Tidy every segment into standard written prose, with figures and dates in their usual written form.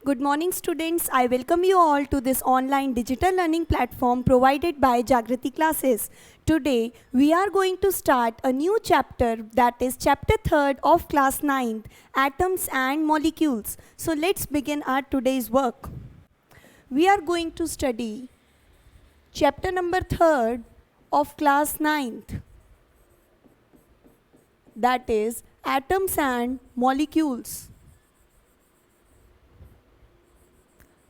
Good morning, students. I welcome you all to this online digital learning platform provided by Jagrati Classes. Today, we are going to start a new chapter, that is chapter 3rd of class 9th, Atoms and Molecules. So let's begin our today's work. We are going to study chapter number 3rd of class 9th, that is Atoms and Molecules.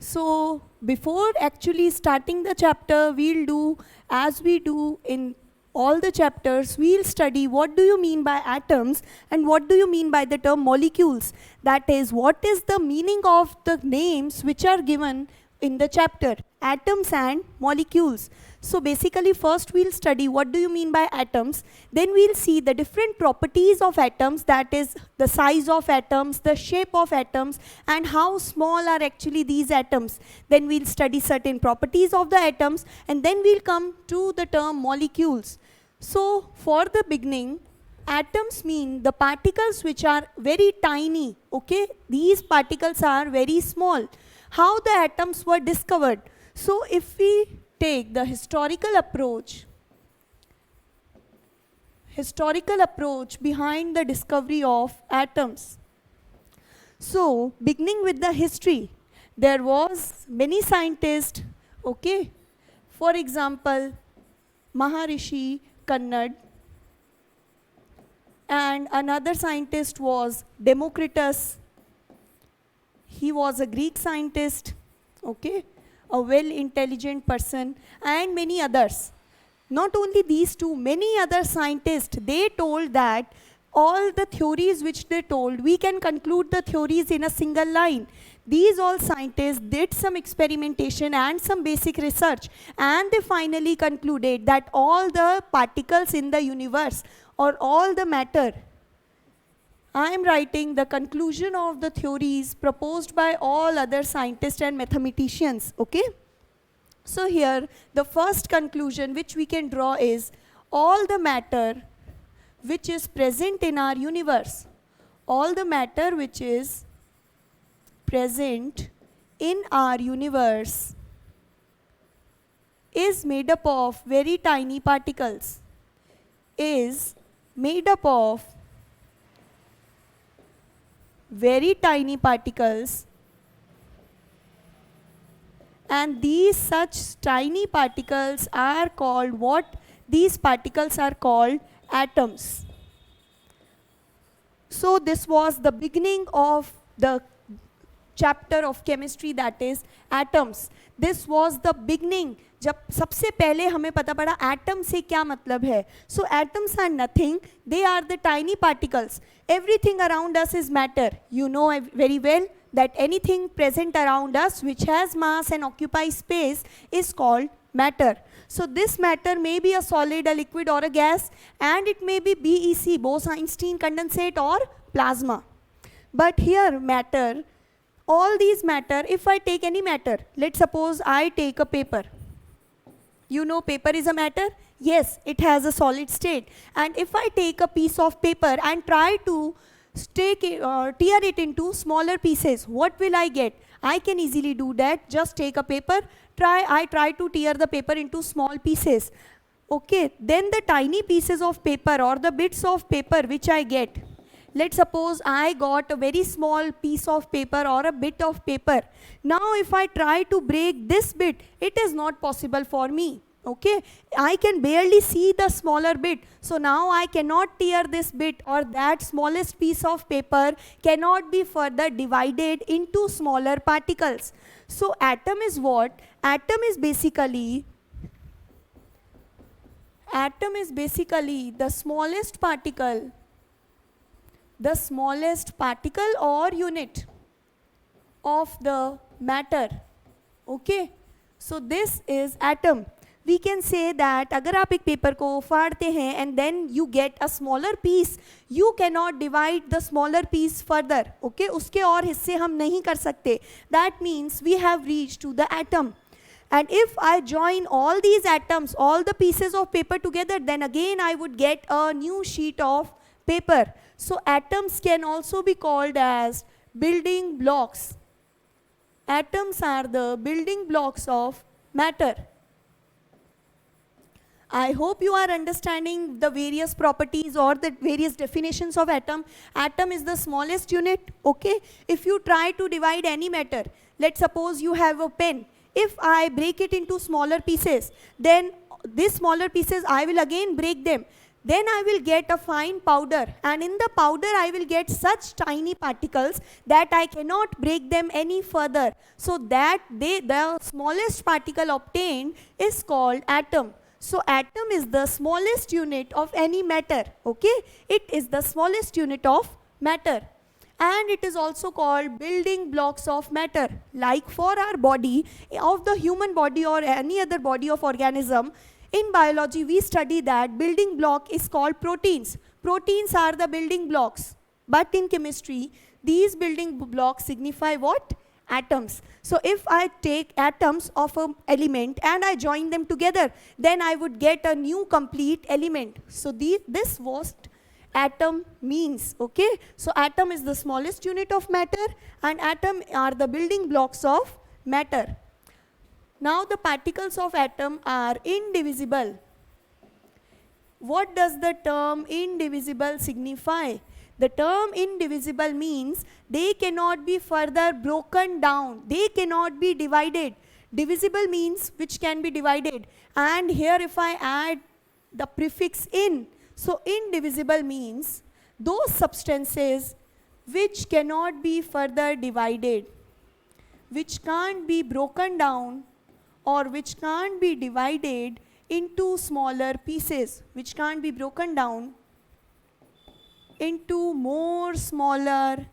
So before actually starting the chapter, we'll do as we do in all the chapters, we'll study what do you mean by atoms and what do you mean by the term molecules. That is, what is the meaning of the names which are given in the chapter, atoms and molecules. So basically first we'll study what do you mean by atoms, then we'll see the different properties of atoms, that is the size of atoms, the shape of atoms, and how small are actually these atoms. Then we'll study certain properties of the atoms, and then we'll come to the term molecules. So for the beginning, atoms mean the particles which are very tiny, okay? These particles are very small. How the atoms were discovered? So if we take the historical approach behind the discovery of atoms. So beginning with the history, there was many scientists, okay? For example, Maharishi Kannad, and another scientist was Democritus. He was a Greek scientist, okay, a well-intelligent person, and many others. Not only these two, many other scientists, they told that all the theories which they told, we can conclude the theories in a single line. These all scientists did some experimentation and some basic research, and they finally concluded that all the particles in the universe or all the matter, I am writing the conclusion of the theories proposed by all other scientists and mathematicians, okay? So here, the first conclusion which we can draw is all the matter which is present in our universe, all the matter which is present in our universe is made up of very tiny particles, is made up of very tiny particles, and these such tiny particles are called what? These particles are called atoms. So this was the beginning of the chapter of chemistry, that is atoms. This was the beginning. जब सबसे पहले हमें पता पड़ा atom से क्या मतलब है. So atoms are nothing, they are the tiny particles. Everything around us is matter. You know very well that anything present around us which has mass and occupies space is called matter. So this matter may be a solid, a liquid, or a gas, and it may be BEC, Bose-Einstein condensate, or plasma. But here matter, all these matter, if I take any matter, let's suppose I take a paper. You know paper is a matter? Yes, it has a solid state. And if I take a piece of paper and try to tear it into smaller pieces, what will I get? I can easily do that. Just take a paper, I try to tear the paper into small pieces. Okay, then the tiny pieces of paper or the bits of paper which I get, let's suppose I got a very small piece of paper or a bit of paper. Now if I try to break this bit, it is not possible for me. Okay, I can barely see the smaller bit. So now I cannot tear this bit, or that smallest piece of paper cannot be further divided into smaller particles. So atom is what? Atom is basically the smallest particle or unit of the matter. Okay, so this is atom. We can say that अगर आप एक paper को फाड़ते हैं and then you get a smaller piece, you cannot divide the smaller piece further. Okay, उसके और हिस्से हम नहीं कर सकते. That means we have reached to the atom. And if I join all these atoms, all the pieces of paper together, then again I would get a new sheet of paper. So atoms can also be called as building blocks. atoms are the building blocks of matter. I hope you are understanding the various properties or the various definitions of atom. Atom is the smallest unit, okay? If you try to divide any matter, let's suppose you have a pen. If I break it into smaller pieces, then these smaller pieces, I will again break them. Then I will get a fine powder, and in the powder I will get such tiny particles that I cannot break them any further. So that the smallest particle obtained is called atom. So atom is the smallest unit of any matter, okay? It is the smallest unit of matter. And it is also called building blocks of matter. Like for our body, of the human body or any other body of organism, in biology we study that building block is called proteins. Proteins are the building blocks. But in chemistry, these building blocks signify what? Atoms. So if I take atoms of an element and I join them together, then I would get a new complete element. So this was atom means, okay? So atom is the smallest unit of matter, and atom are the building blocks of matter. Now the particles of atom are indivisible. What does the term indivisible signify? The term indivisible means they cannot be further broken down. They cannot be divided. Divisible means which can be divided. And here if I add the prefix in, so indivisible means those substances which cannot be further divided, which can't be broken down or which can't be divided into smaller pieces, which can't be broken down into more smaller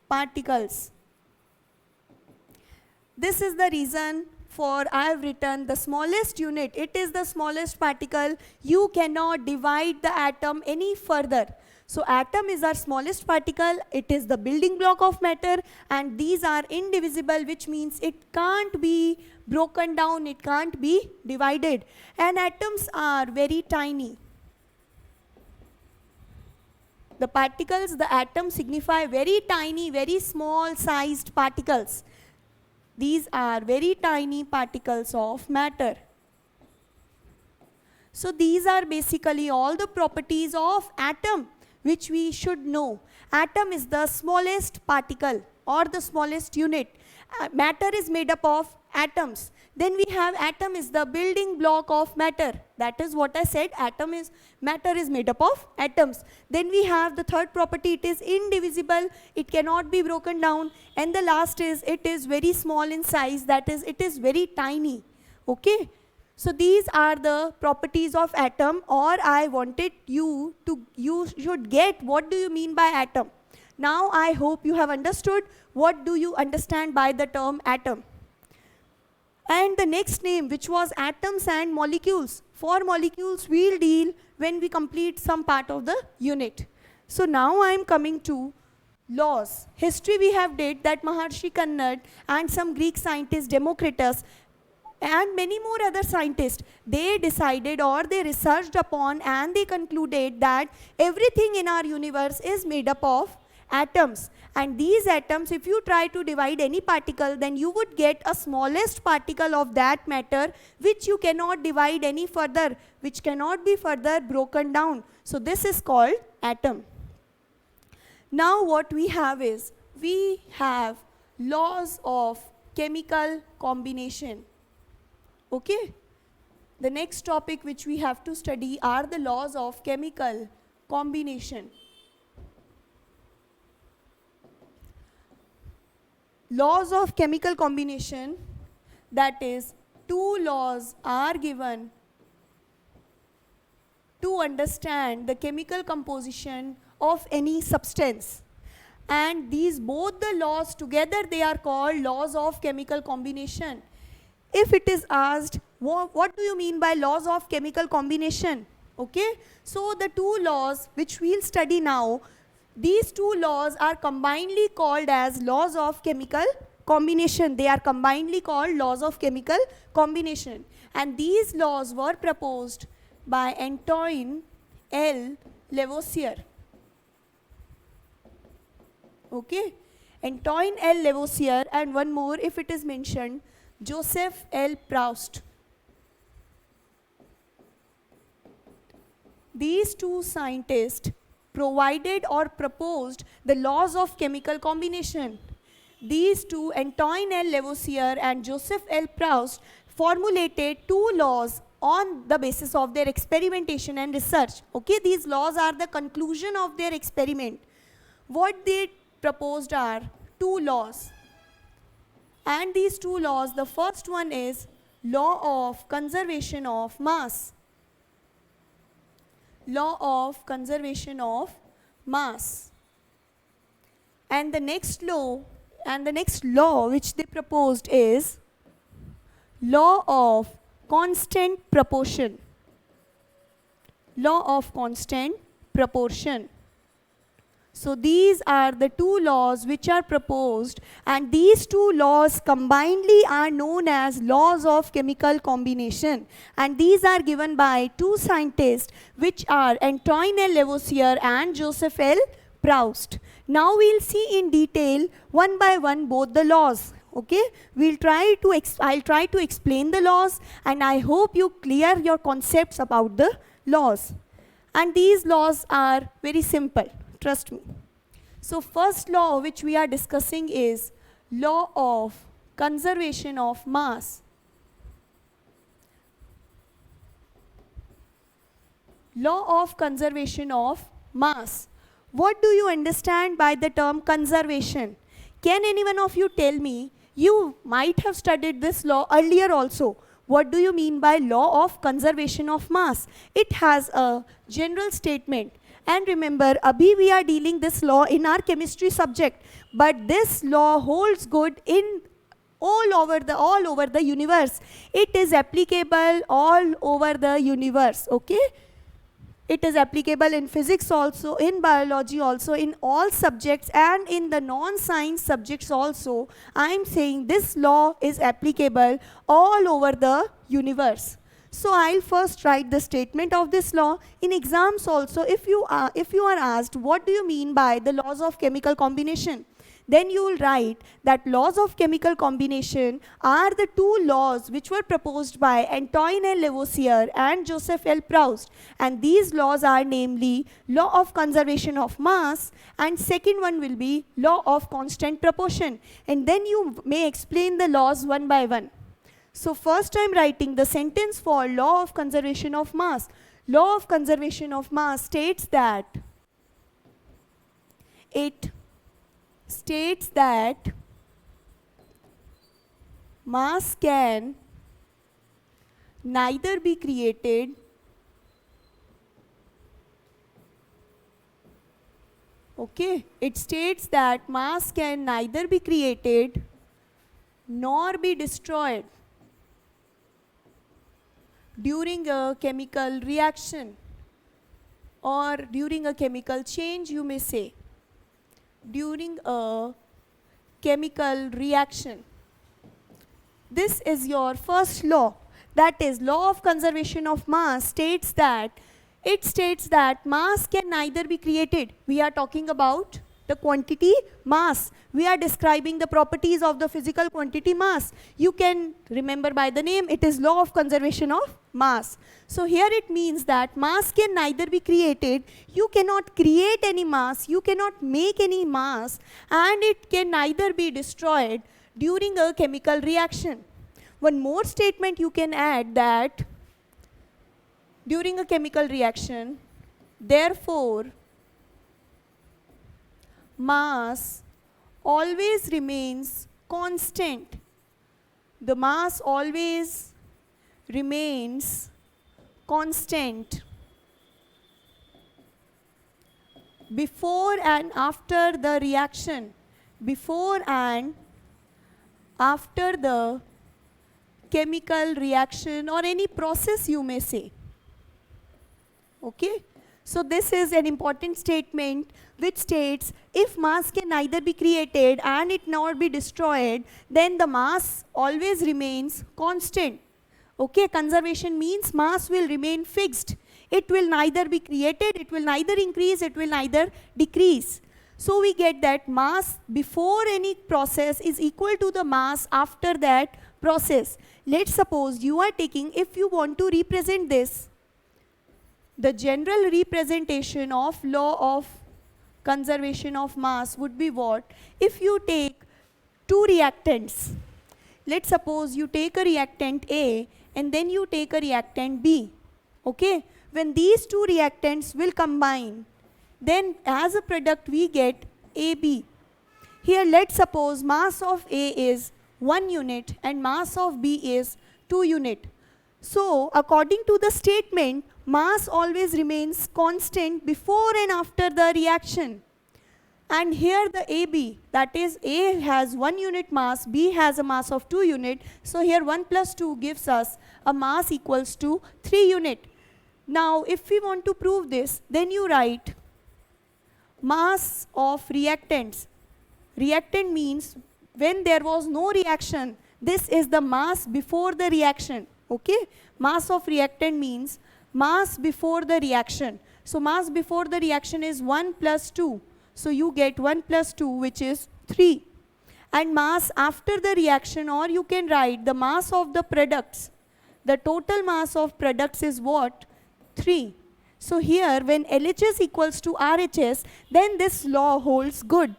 particles. This is the reason for I have written the smallest unit. It is the smallest particle. You cannot divide the atom any further. So atom is our smallest particle. It is the building block of matter, and these are indivisible, which means it can't be broken down, it can't be divided. And atoms are very tiny. The particles, the atoms signify very tiny, very small sized particles. These are very tiny particles of matter. So these are basically all the properties of atom which we should know. Atom is the smallest particle or the smallest unit. Matter is made up of atoms. Then we have atom is the building block of matter. That is what I said, matter is made up of atoms. Then we have the third property, it is indivisible, it cannot be broken down. And the last is it is very small in size, that is it is very tiny. Okay? So these are the properties of atom, or I wanted you should get what do you mean by atom. Now I hope you have understood what do you understand by the term atom. And the next name, which was atoms and molecules. For molecules we'll deal when we complete some part of the unit. So now I am coming to laws. History we have did that Maharshi Kannad and some Greek scientist Democritus and many more other scientists, they decided or they researched upon and they concluded that everything in our universe is made up of atoms. And these atoms, if you try to divide any particle, then you would get a smallest particle of that matter which you cannot divide any further, which cannot be further broken down. So this is called atom. Now what we have is, we have laws of chemical combination. Okay? The next topic which we have to study are the laws of chemical combination. Laws of chemical combination, that is, two laws are given to understand the chemical composition of any substance. And these both the laws together, they are called laws of chemical combination. If it is asked, what do you mean by laws of chemical combination? Okay, so the two laws which we'll study now, these two laws are combinedly called as laws of chemical combination. They are combinedly called laws of chemical combination. And these laws were proposed by Antoine L. Lavoisier. Okay? Antoine L. Lavoisier, and one more if it is mentioned, Joseph L. Proust. These two scientists provided or proposed the laws of chemical combination. These two, Antoine L. Lavoisier and Joseph L. Proust, formulated two laws on the basis of their experimentation and research. Okay, these laws are the conclusion of their experiment. What they proposed are two laws. And these two laws, the first one is law of conservation of mass. Law of conservation of mass. And the next law which they proposed is law of constant proportion. Law of constant proportion. So these are the two laws which are proposed, and these two laws combinedly are known as laws of chemical combination, and these are given by two scientists which are Antoine L. Lavoisier and Joseph L. Proust. Now we'll see in detail one by one both the laws. Okay, I'll try to explain the laws, and I hope you clear your concepts about the laws. And these laws are very simple, trust me. So first law which we are discussing is law of conservation of mass. Law of conservation of mass. What do you understand by the term conservation? Can any one of you tell me? You might have studied this law earlier also. What do you mean by law of conservation of mass? It has a general statement. And remember, abhi we are dealing this law in our chemistry subject. But this law holds good in all over the universe. It is applicable all over the universe. Okay? It is applicable in physics also, in biology also, in all subjects, and in the non-science subjects also. I am saying this law is applicable all over the universe. So I'll first write the statement of this law. In exams also, if you are asked what do you mean by the laws of chemical combination, then you will write that laws of chemical combination are the two laws which were proposed by Antoine L. Lavoisier and Joseph L. Proust. And these laws are namely law of conservation of mass, and second one will be law of constant proportion. And then you may explain the laws one by one. So first I am writing the sentence for law of conservation of mass. Law of conservation of mass states that mass can neither be created it states that mass can neither be created nor be destroyed during a chemical reaction or during a chemical change, you may say. During a chemical reaction. This is your first law. That is, law of conservation of mass states that mass can neither be created. We are talking about the quantity mass. We are describing the properties of the physical quantity mass. You can remember by the name, it is law of conservation of mass. So here it means that mass can neither be created, you cannot create any mass, you cannot make any mass, and it can neither be destroyed during a chemical reaction. One more statement you can add, that during a chemical reaction, therefore, mass always remains constant. The mass always remains constant before and after the reaction, before and after the chemical reaction or any process, you may say. Okay? So this is an important statement which states if mass can neither be created and it nor be destroyed, then the mass always remains constant. Okay, conservation means mass will remain fixed. It will neither be created, it will neither increase, it will neither decrease. So we get that mass before any process is equal to the mass after that process. Let's suppose you are taking, if you want to represent this, the general representation of law of conservation of mass would be what? If you take two reactants, let's suppose you take a reactant A and then you take a reactant B. Okay? When these two reactants will combine, then as a product we get AB. Here let's suppose mass of A is 1 unit and mass of B is 2 unit. So according to the statement, mass always remains constant before and after the reaction. And here the AB, that is A has 1 unit mass, B has a mass of 2 unit. So here 1 plus 2 gives us a mass equals to 3 unit. Now if we want to prove this, then you write mass of reactants. Reactant means when there was no reaction, this is the mass before the reaction. Okay? Mass of reactant means mass before the reaction. So mass before the reaction is 1 plus 2. So you get 1 plus 2, which is 3. And mass after the reaction, or you can write the mass of the products. The total mass of products is what? 3. So here when LHS equals to RHS, then this law holds good.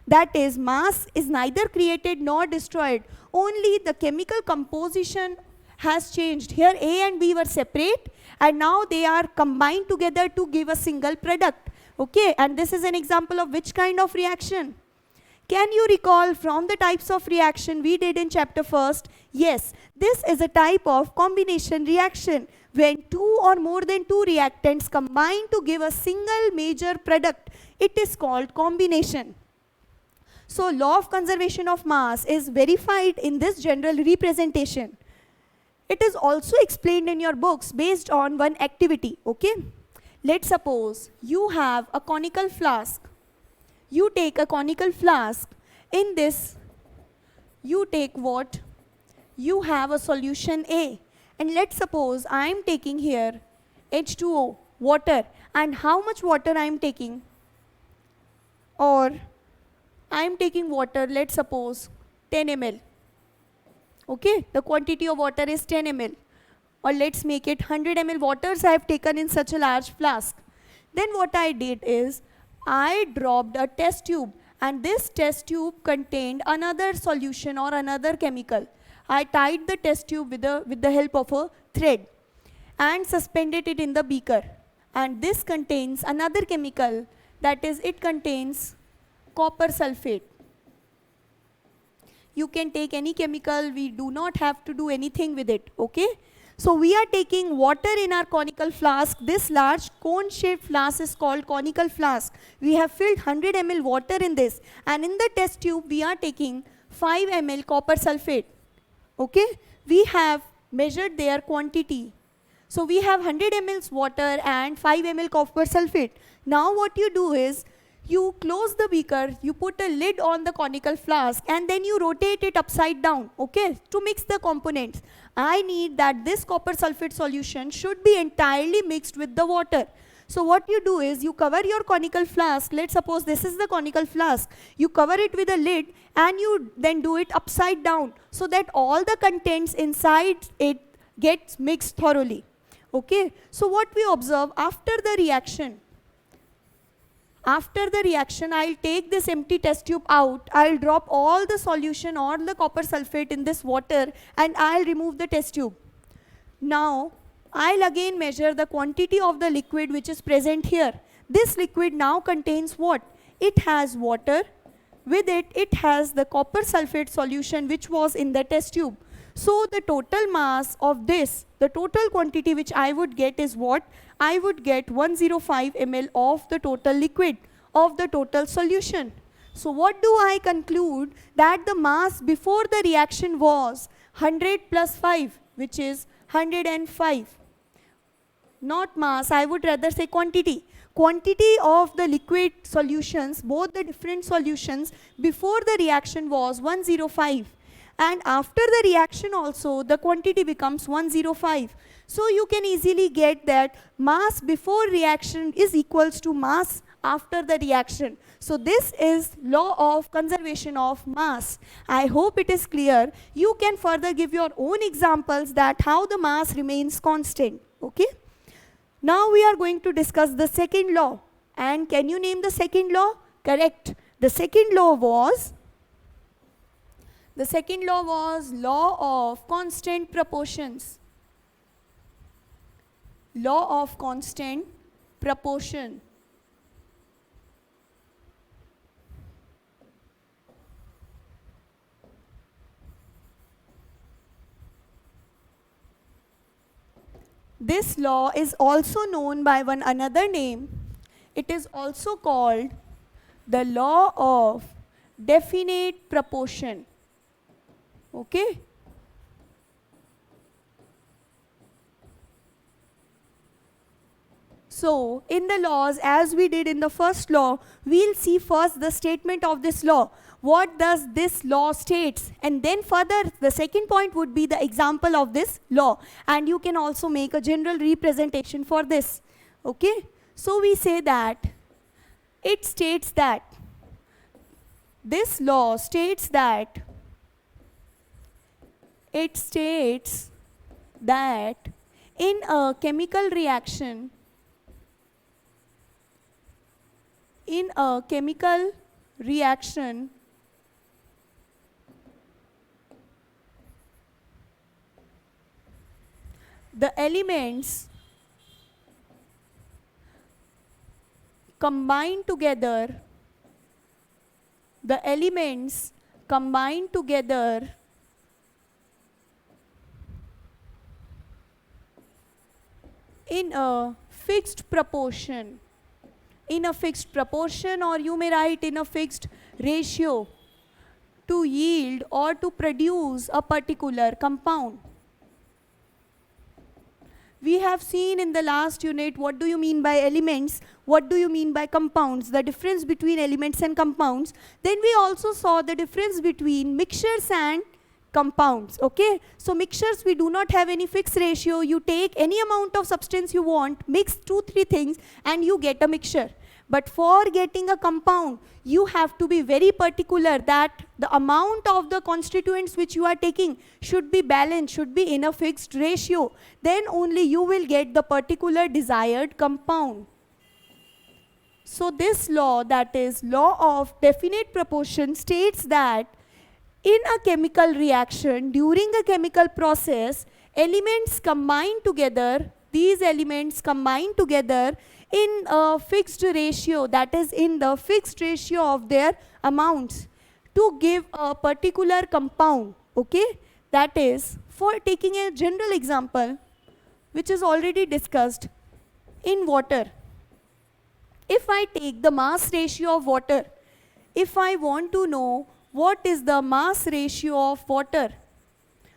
That is, mass is neither created nor destroyed. Only the chemical composition has changed. Here A and B were separate and now they are combined together to give a single product. Okay, and this is an example of which kind of reaction? Can you recall from the types of reaction we did in chapter first? Yes, this is a type of combination reaction when two or more than two reactants combine to give a single major product. It is called combination. So law of conservation of mass is verified in this general representation. It is also explained in your books based on one activity. Okay? Let's suppose you have a conical flask. You take a conical flask. In this, you take what? You have a solution A. And let's suppose I am taking here H2O, water. And how much water I am taking? Or I am taking water, let's suppose 10 ml. Okay, the quantity of water is 10 ml. Or let's make it 100 ml waters I have taken in such a large flask. Then what I did is, I dropped a test tube and this test tube contained another solution or another chemical. I tied the test tube with the help of a thread and suspended it in the beaker. And this contains another chemical, that is, it contains copper sulfate. You can take any chemical, we do not have to do anything with it, okay? So we are taking water in our conical flask. This large cone-shaped flask is called conical flask. We have filled 100 ml water in this, and in the test tube we are taking 5 ml copper sulfate. Okay? We have measured their quantity. So we have 100 ml water and 5 ml copper sulfate. Now what you do is, you close the beaker, you put a lid on the conical flask and then you rotate it upside down, okay, to mix the components. I need that this copper sulfate solution should be entirely mixed with the water. So what you do is, you cover your conical flask, let's suppose this is the conical flask, you cover it with a lid and you then do it upside down so that all the contents inside it gets mixed thoroughly. Okay, so what we observe after the reaction, I'll take this empty test tube out, I'll drop all the solution or the copper sulfate in this water and I'll remove the test tube. Now, I'll again measure the quantity of the liquid which is present here. This liquid now contains what? It has water. With it, it has the copper sulfate solution which was in the test tube. So the total mass of this, the total quantity which I would get is what? I would get 105 ml of the total liquid, of the total solution. So what do I conclude? That the mass before the reaction was 100 plus 5, which is 105. Not mass, I would rather say quantity. Quantity of the liquid solutions, both the different solutions, before the reaction was 105. And after the reaction also, the quantity becomes 105. So you can easily get that mass before reaction is equals to mass after the reaction. So this is law of conservation of mass. I hope it is clear. You can further give your own examples that how the mass remains constant. Okay. Now we are going to discuss the second law. And can you name the second law? Correct. The second law was law of constant proportions. Law of constant proportion. This law is also known by one another name. It is also called the law of definite proportion. Okay? So, in the laws, as we did in the first law, we'll see first the statement of this law. What does this law states? And then further, the second point would be the example of this law. And you can also make a general representation for this. Okay? So, we say that it states that this law states that in a chemical reaction, the elements combine together in a fixed proportion, or you may write in a fixed ratio to yield or to produce a particular compound. We have seen in the last unit what do you mean by elements, what do you mean by compounds, the difference between elements and compounds. Then we also saw the difference between mixtures and compounds. Okay, so mixtures, we do not have any fixed ratio. You take any amount of substance you want, mix 2-3 things and you get a mixture. But for getting a compound, you have to be very particular that the amount of the constituents which you are taking should be balanced, should be in a fixed ratio. Then only you will get the particular desired compound. So this law, that is law of definite proportion, states that in a chemical reaction, during a chemical process, elements combine together, these elements combine together in a fixed ratio, that is in the fixed ratio of their amounts to give a particular compound. Okay, that is, for taking a general example which is already discussed, in water. If I take the mass ratio of water, if I want to know what is the mass ratio of water,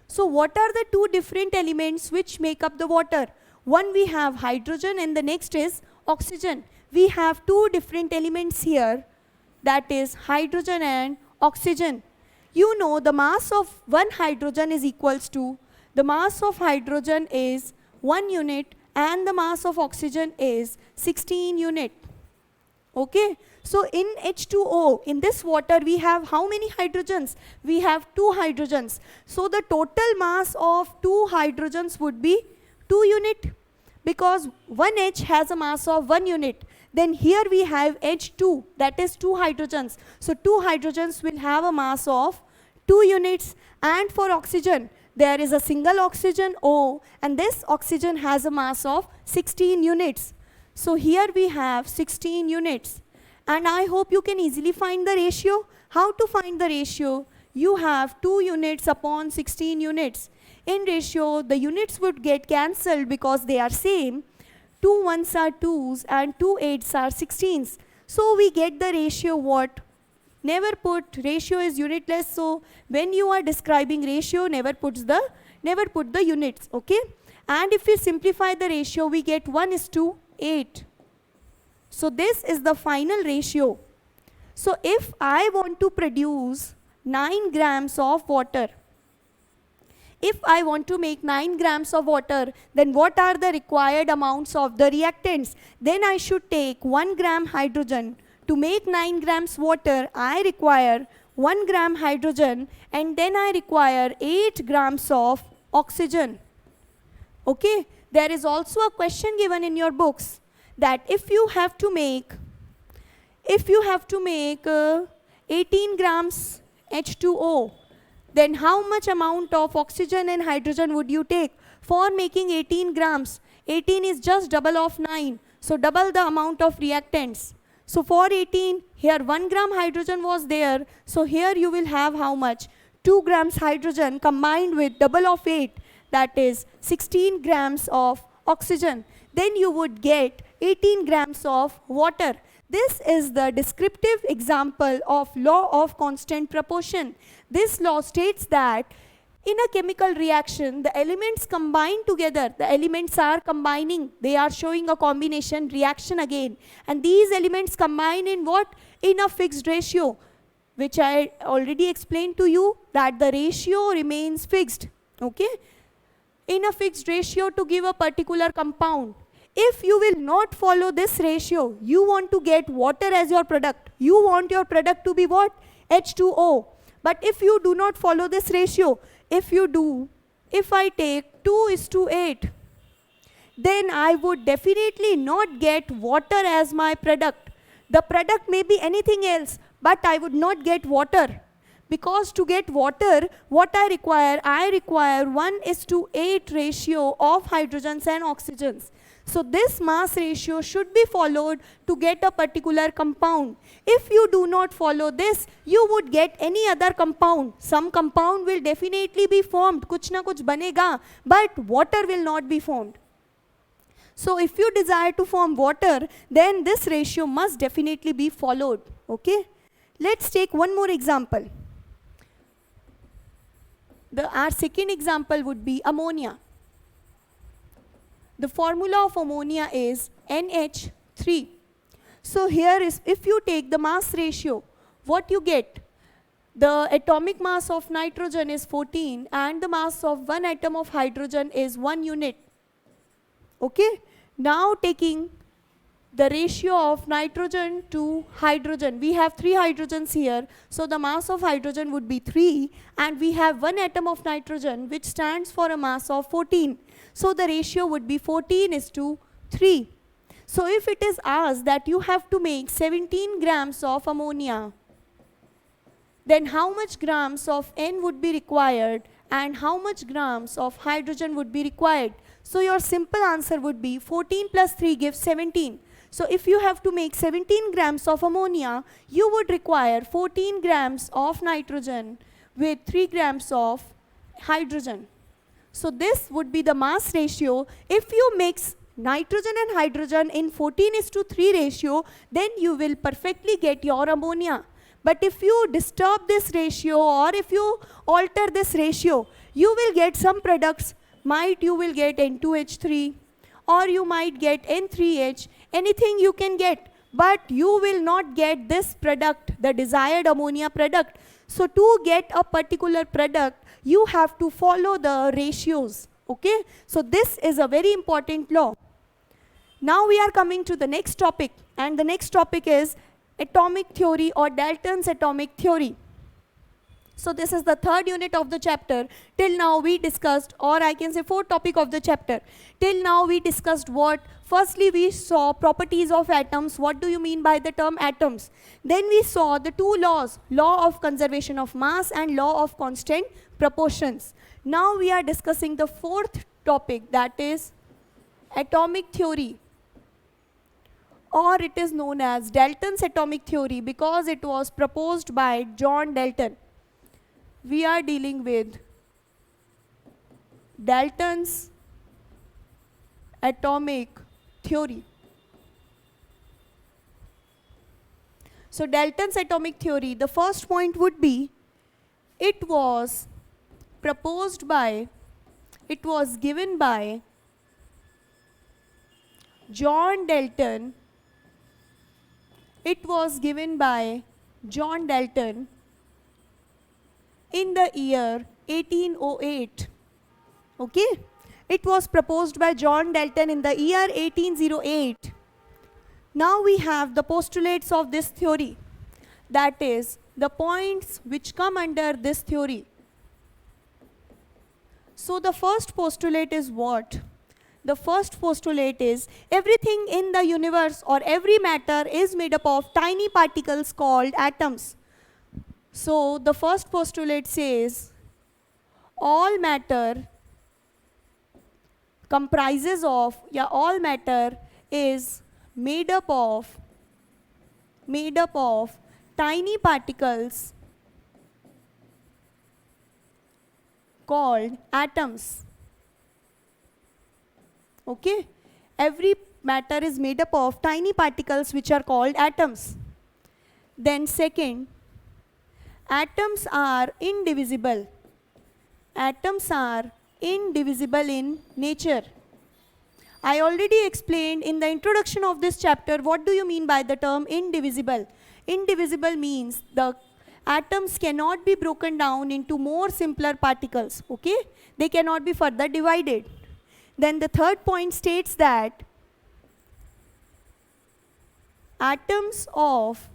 so what are the two different elements which make up the water? One, we have hydrogen and the next is oxygen. We have two different elements here, that is hydrogen and oxygen. You know the mass of one hydrogen is equals to, the mass of hydrogen is 1 unit and the mass of oxygen is 16 unit. Okay, so in H2O, in this water, we have how many hydrogens? We have 2 hydrogens. So the total mass of 2 hydrogens would be 2 unit, because 1H has a mass of 1 unit. Then here we have H2, that is 2 hydrogens. So 2 hydrogens will have a mass of 2 units. And for oxygen, there is a single oxygen O, and this oxygen has a mass of 16 units. So here we have 16 units. And I hope you can easily find the ratio. How to find the ratio? You have 2 units upon 16 units. In ratio, the units would get cancelled because they are same. 2 ones are 2s and 2 8s are 16s. So we get the ratio what? Never put, ratio is unitless, so when you are describing ratio, never put the units, okay? And if we simplify the ratio, we get 1:8. So this is the final ratio. So if I want to produce 9 grams of water, if I want to make 9 grams of water, then what are the required amounts of the reactants? Then I should take 1 gram hydrogen. To make 9 grams water, I require 1 gram hydrogen, and then I require 8 grams of oxygen. Okay, there is also a question given in your books that if you have to make 18 grams H2O, then how much amount of oxygen and hydrogen would you take? For making 18 grams, 18 is just double of 9, so double the amount of reactants. So for 18, here 1 gram hydrogen was there, so here you will have how much? 2 grams hydrogen combined with double of 8, that is 16 grams of oxygen. Then you would get 18 grams of water. This is the descriptive example of law of constant proportion. This law states that in a chemical reaction, the elements combine together. The elements are combining. They are showing a combination reaction again. And these elements combine in what? In a fixed ratio, which I already explained to you that the ratio remains fixed. Okay? In a fixed ratio to give a particular compound. If you will not follow this ratio, you want to get water as your product. You want your product to be what? H2O. But if you do not follow this ratio, if I take 2:8, then I would definitely not get water as my product. The product may be anything else, but I would not get water. Because to get water, what I require 1:8 ratio of hydrogens and oxygens. So this mass ratio should be followed to get a particular compound. If you do not follow this, you would get any other compound. Some compound will definitely be formed, kuch na kuch banega, but water will not be formed. So if you desire to form water, then this ratio must definitely be followed. Okay? Let's take one more example. Our second example would be ammonia. The formula of ammonia is NH3. So here is, if you take the mass ratio, what you get? The atomic mass of nitrogen is 14 and the mass of one atom of hydrogen is 1 unit. Okay? Now taking the ratio of nitrogen to hydrogen. We have 3 hydrogens here, so the mass of hydrogen would be 3, and we have 1 atom of nitrogen which stands for a mass of 14. So the ratio would be 14:3. So if it is asked that you have to make 17 grams of ammonia, then how much grams of N would be required and how much grams of hydrogen would be required? So your simple answer would be 14 plus 3 gives 17. So if you have to make 17 grams of ammonia, you would require 14 grams of nitrogen with 3 grams of hydrogen. So this would be the mass ratio. If you mix nitrogen and hydrogen in 14:3 ratio, then you will perfectly get your ammonia. But if you disturb this ratio or if you alter this ratio, you will get some products. You will get N2H3 or you might get N3H, anything you can get. But you will not get this product, the desired ammonia product. So to get a particular product, you have to follow the ratios. Okay? So this is a very important law. Now we are coming to the next topic, and the next topic is atomic theory or Dalton's atomic theory. So this is the third unit of the chapter. Till now we discussed, or I can say fourth topic of the chapter. Till now we discussed what? Firstly we saw properties of atoms. What do you mean by the term atoms? Then we saw the 2 laws, law of conservation of mass and law of constant proportions. Now we are discussing the fourth topic, that is atomic theory, or it is known as Dalton's atomic theory because it was proposed by John Dalton. We are dealing with Dalton's atomic theory. So Dalton's atomic theory, the first point would be, it was given by John Dalton. It was given by John Dalton in the year 1808. Okay, it was proposed by John Dalton in the year 1808. Now we have the postulates of this theory, that is the points which come under this theory. So the first postulate is what? The first postulate is everything in the universe or every matter is made up of tiny particles called atoms. So the first postulate says all matter comprises of, all matter is made up of tiny particles called atoms. Okay, every matter is made up of tiny particles which are called atoms. Then second, atoms are indivisible. Atoms are indivisible in nature. I already explained in the introduction of this chapter what do you mean by the term indivisible. Indivisible means the atoms cannot be broken down into more simpler particles. Okay, they cannot be further divided. Then the third point states that atoms of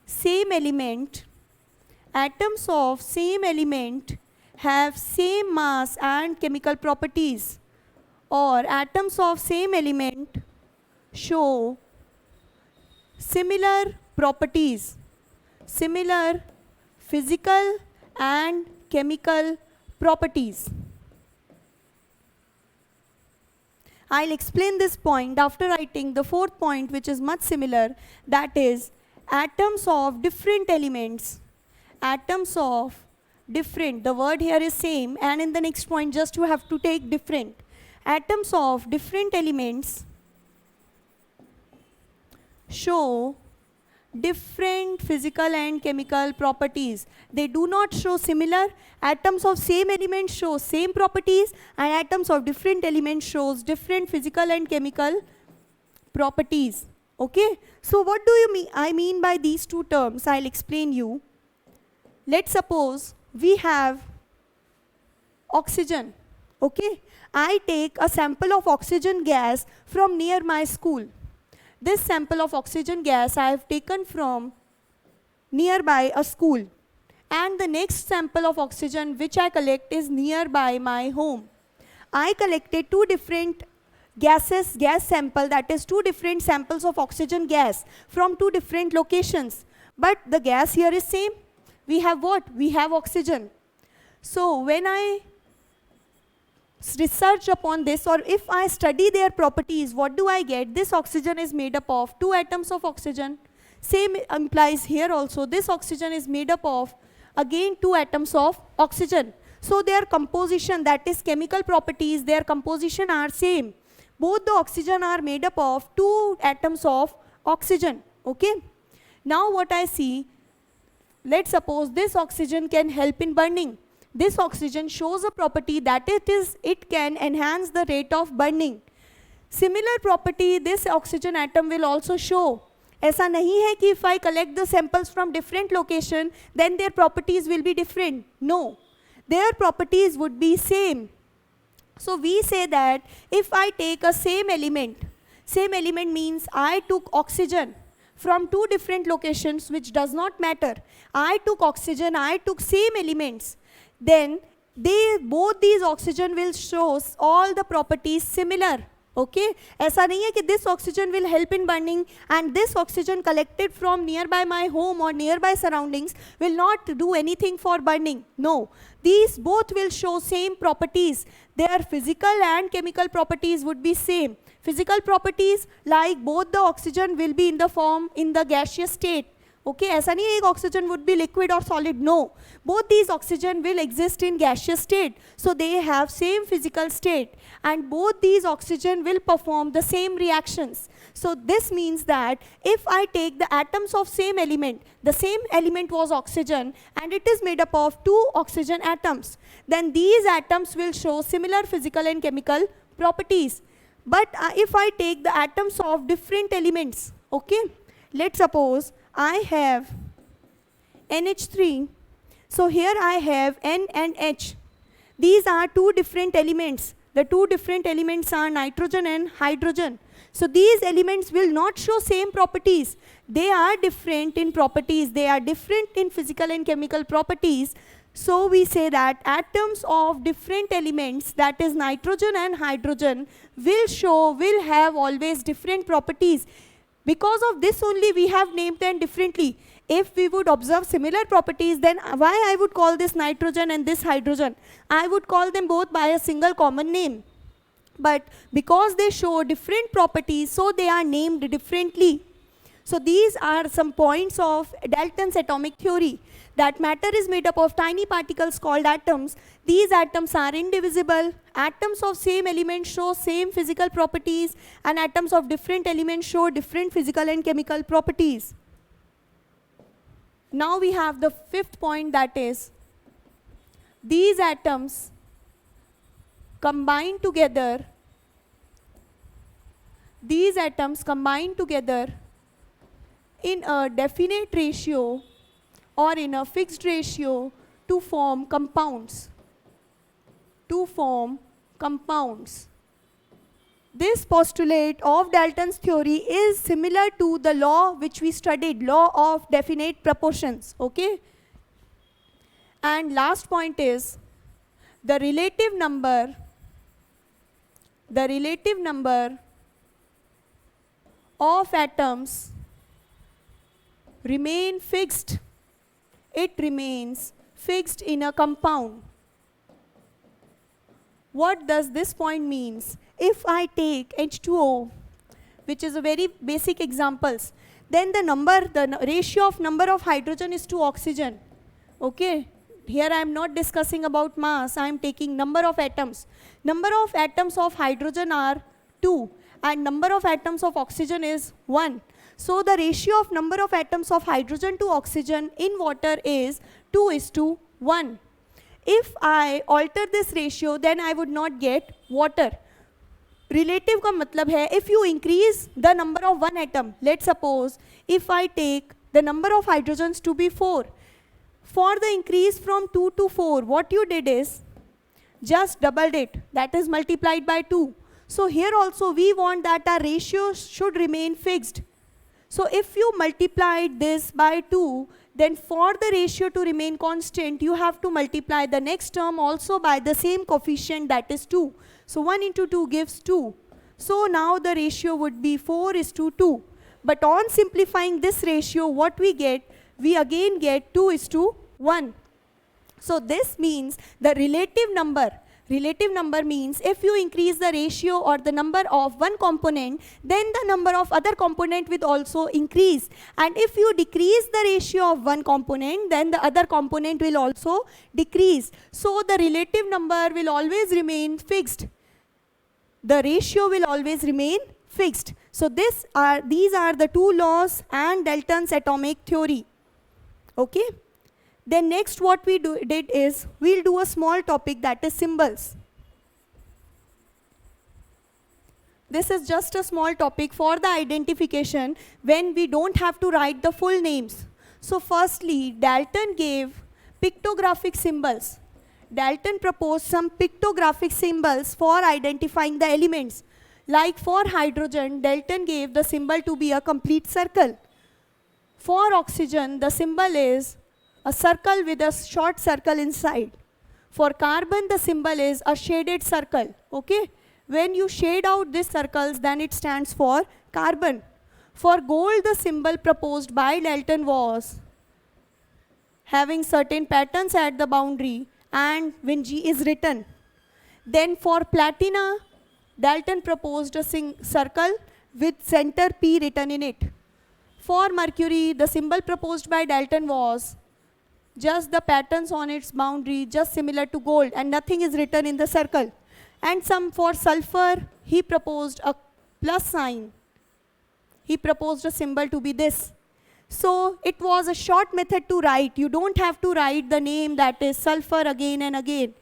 same element have same mass and chemical properties, or atoms of same element show similar properties, similar physical and chemical properties. I'll explain this point after writing the fourth point, which is much similar, that is atoms of different elements. Atoms of different, the word here is same, and in the next point just you have to take different. Atoms of different elements show different physical and chemical properties. They do not show similar. Atoms of same element show same properties, and atoms of different elements shows different physical and chemical properties. Okay, so what do you mean? I mean by these two terms, I'll explain you. Let's suppose we have oxygen. Okay, I take a sample of oxygen gas from near my school. This sample of oxygen gas I have taken from nearby a school, and the next sample of oxygen which I collect is nearby my home. I collected two different gas sample, that is two different samples of oxygen gas from two different locations, but the gas here is same. We have what? We have oxygen. So when I research upon this, or if I study their properties, what do I get? This oxygen is made up of two atoms of oxygen. Same implies here also. This oxygen is made up of again two atoms of oxygen. So their composition, that is chemical properties, their composition are same. Both the oxygen are made up of two atoms of oxygen. Okay. Now what I see, let's suppose this oxygen can help in burning. This oxygen shows a property that it can enhance the rate of burning. Similar property this oxygen atom will also show. ऐसा नहीं है कि if I collect the samples from different location, then their properties will be different. No, their properties would be same. So we say that if I take a same element means I took oxygen from two different locations, which does not matter. I took oxygen, I took same elements. Then both these oxygen will show all the properties similar. Okay, ऐसा नहीं है कि this oxygen will help in burning and this oxygen collected from nearby my home or nearby surroundings will not do anything for burning. No, these both will show same properties. Their physical and chemical properties would be same. Physical properties like both the oxygen will be in the gaseous state. Okay, ऐसा नहीं है एक oxygen would be liquid or solid. No, both these oxygen will exist in gaseous state. So they have same physical state and both these oxygen will perform the same reactions. So this means that if I take the atoms of same element, the same element was oxygen and it is made up of two oxygen atoms, then these atoms will show similar physical and chemical properties. But if I take the atoms of different elements, okay, let's suppose I have NH3. So here I have N and H. These are two different elements. The two different elements are nitrogen and hydrogen. So these elements will not show same properties. They are different in properties. They are different in physical and chemical properties. So we say that atoms of different elements, that is nitrogen and hydrogen, will have always different properties. Because of this only we have named them differently. If we would observe similar properties, then why I would call this nitrogen and this hydrogen? I would call them both by a single common name. But because they show different properties, so they are named differently. So these are some points of Dalton's atomic theory. That matter is made up of tiny particles called atoms. These atoms are indivisible. Atoms of same element show same physical properties, and atoms of different elements show different physical and chemical properties. Now we have the fifth point, that is, these atoms combine together in a definite ratio or in a fixed ratio to form compounds. This postulate of Dalton's theory is similar to the law which we studied, law of definite proportions, okay? And last point is the relative number of atoms remain fixed. It remains fixed in a compound. What does this point means? If I take H2O, which is a very basic examples, then the ratio of number of hydrogen is to oxygen. Okay? Here I am not discussing about mass, I am taking number of atoms. Number of atoms of hydrogen are 2 and number of atoms of oxygen is 1. So the ratio of number of atoms of hydrogen to oxygen in water is 2:1. If I alter this ratio, then I would not get water. Relative का मतलब है, if you increase the number of one atom, let's suppose if I take the number of hydrogens to be 4, for the increase from 2 to 4, what you did is just doubled it, that is multiplied by 2. So here also we want that our ratio should remain fixed. So if you multiplied this by 2, then for the ratio to remain constant, you have to multiply the next term also by the same coefficient, that is 2. So 1 into 2 gives 2. So now the ratio would be 4:2. But on simplifying this ratio, what we get? We again get 2:1. So this means the relative number. Relative number means if you increase the ratio or the number of one component, then the number of other component will also increase. And if you decrease the ratio of one component, then the other component will also decrease. So the relative number will always remain fixed. The ratio will always remain fixed. So these are the two laws and Dalton's atomic theory. Okay? Then next what we did is, we'll do a small topic, that is symbols. This is just a small topic for the identification when we don't have to write the full names. So firstly, Dalton gave pictographic symbols. Dalton proposed some pictographic symbols for identifying the elements. Like for hydrogen, Dalton gave the symbol to be a complete circle. For oxygen, the symbol is a circle with a short circle inside. For carbon, the symbol is a shaded circle. Okay? When you shade out these circles, then it stands for carbon. For gold, the symbol proposed by Dalton was having certain patterns at the boundary and when G is written. Then for platina, Dalton proposed a circle with center P written in it. For mercury, the symbol proposed by Dalton was just the patterns on its boundary, just similar to gold, and nothing is written in the circle. And for sulfur, he proposed a plus sign. He proposed a symbol to be this. So it was a short method to write. You don't have to write the name, that is sulfur, again and again.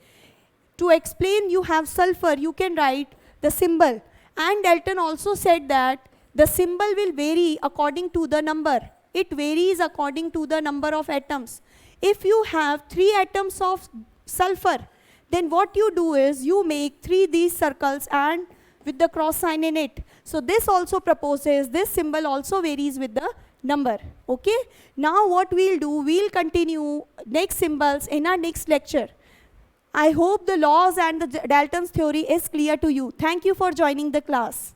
To explain you have sulfur, you can write the symbol. And Dalton also said that the symbol will vary according to the number. It varies according to the number of atoms. If you have 3 atoms of sulfur, then what you do is you make 3 these circles and with the cross sign in it. So this also proposes, this symbol also varies with the number. Okay, now what we'll do, we'll continue next symbols in our next lecture. I hope the laws and the Dalton's theory is clear to you. Thank you for joining the class.